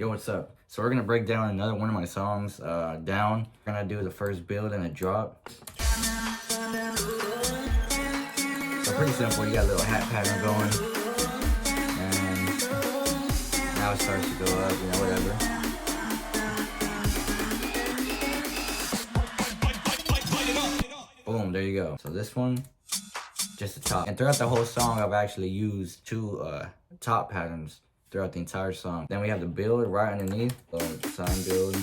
Yo, what's up? So we're gonna break down another one of my songs, Down. We're gonna do the first build and a drop. So pretty simple, you got a little hat pattern going. And now it starts to go up, you know, whatever. Boom, there you go. So this one, just the top. And throughout the whole song, I've actually used two top patterns throughout the entire song. Then we have the build right underneath, sign build.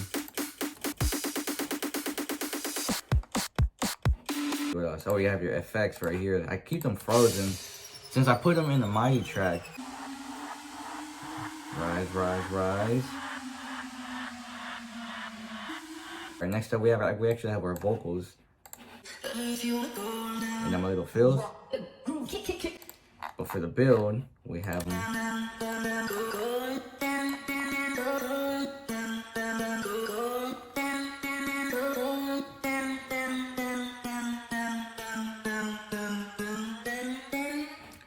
What else? Oh, you have your effects right here. I keep them frozen since I put them in the MIDI track. Rise, rise, rise. Right, next up we actually have our vocals. And then my little fills. But for the build, we have them.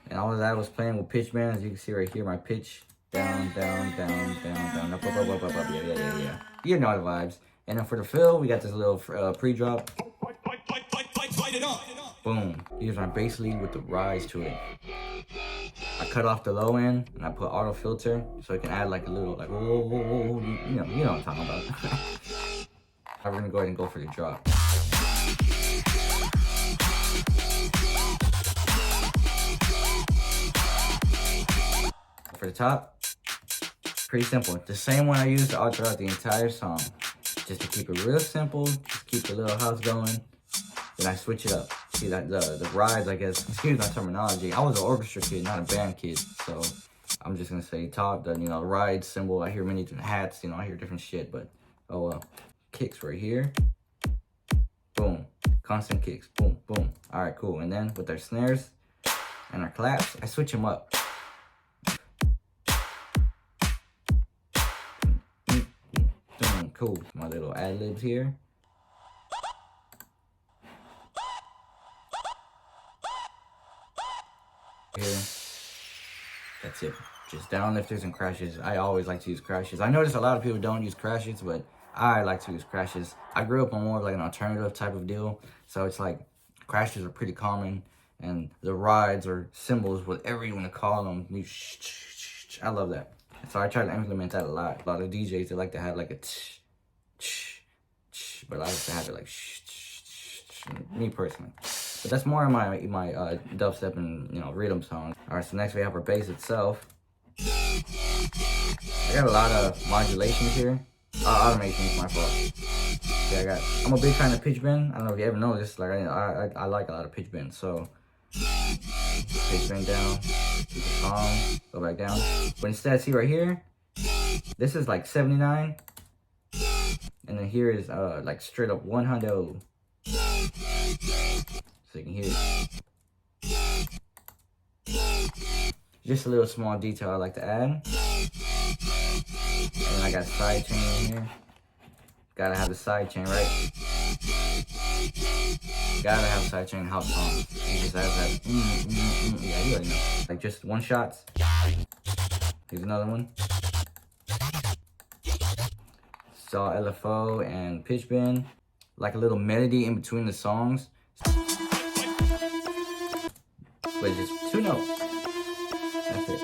And all of that was playing with pitch bend. As you can see right here, my pitch down, down, down, down, down, up, yeah. You know the vibes. And then for the fill, we got this little pre-drop. Boom. Here's my bass lead with the rise to it. I cut off the low end and I put auto filter so it can add like a little like whoa, whoa, whoa, whoa. You know what I'm talking about. I'm gonna go ahead and go for the drop. For the top, pretty simple. The same one I used all throughout the entire song. Just to keep it real simple, just keep the little house going. Then I switch it up. See that the rides, I guess, excuse my terminology. I was an orchestra kid, not a band kid. So I'm just gonna say top, the ride symbol. I hear many different hats, I hear different shit, but oh well. Kicks right here. Boom. Constant kicks. Boom, boom. Alright, cool. And then with our snares and our claps, I switch them up. Cool. My little ad-libs here. Here. That's it. Just down lifters and crashes. I always like to use crashes. I notice a lot of people don't use crashes, but I like to use crashes. I grew up on more of like an alternative type of deal. So it's like crashes are pretty common. And the rides or cymbals, whatever you want to call them. I love that. So I try to implement that a lot. A lot of DJs, they like to have like a but I like to have it like me personally. But that's more of my dubstep and rhythm songs. Alright, so next we have our bass itself. I got a lot of modulations here. Automation is my fault. Yeah, I'm a big fan of pitch bend. I don't know if you ever noticed, like I like a lot of pitch bend. So pitch bend down, keep it calm, go back down. But instead, see right here, this is like 79. And then here is like straight up 100. So you can hear it. Just a little small detail I like to add. And then I got side chain in here. Gotta have the side chain, right? Gotta have side chain house song. It just has that. Yeah, you already know. Like just one shots. Here's another one. Saw LFO and pitch bend. Like a little melody in between the songs. But just two notes. That's it.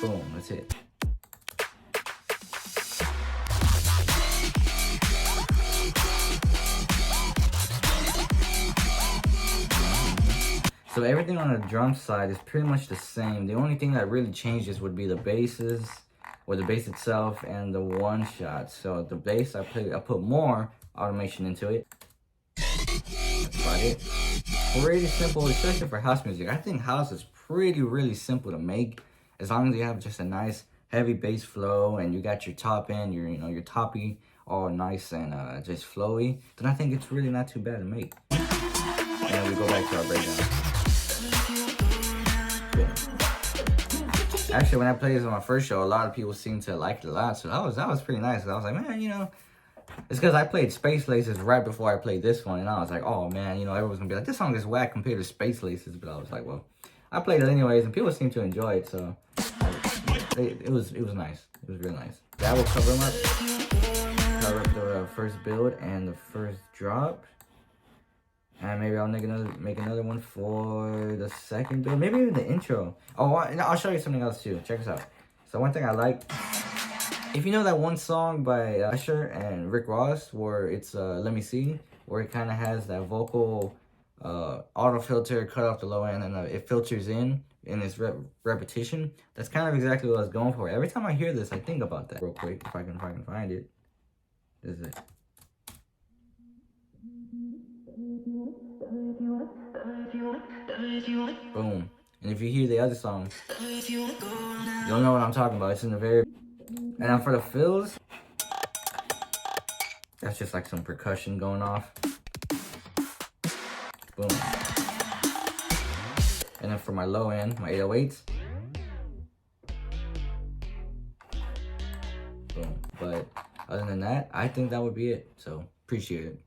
Boom, that's it. So everything on the drum side is pretty much the same. The only thing that really changes would be the basses, or the bass itself, and the one shot. So the bass, I put more automation into it. That's about it. Pretty simple, especially for house music. I think house is really simple to make, as long as you have just a nice heavy bass flow and you got your top end, your toppy all nice and just flowy. Then I think it's really not too bad to make. And then we go back to our breakdown. Actually, when I played this on my first show, a lot of people seemed to like it a lot. So that was pretty nice. I was like, man, it's because I played Space Laces right before I played this one. And I was like, oh, man, everyone's going to be like, this song is whack compared to Space Laces. But I was like, well, I played it anyways, and people seem to enjoy it, so it was nice. It was really nice. That will cover them up. Cover up the first build and the first drop. And maybe I'll make another one for the second build. Maybe even the intro. Oh, I'll show you something else too. Check this out. So one thing I like, if you know that one song by Usher and Rick Ross, where it's Let Me See, where it kind of has that vocal auto filter, cut off the low end, and it filters in its repetition. That's kind of exactly what I was going for. Every time I hear this, I think about that. Real quick, if I can find it. This is it. Boom. And if you hear the other song, you'll know what I'm talking about. It's in the very... And then for the fills, that's just like some percussion going off. Boom. And then for my low end, my 808s. Boom. But other than that, I think that would be it. So, appreciate it.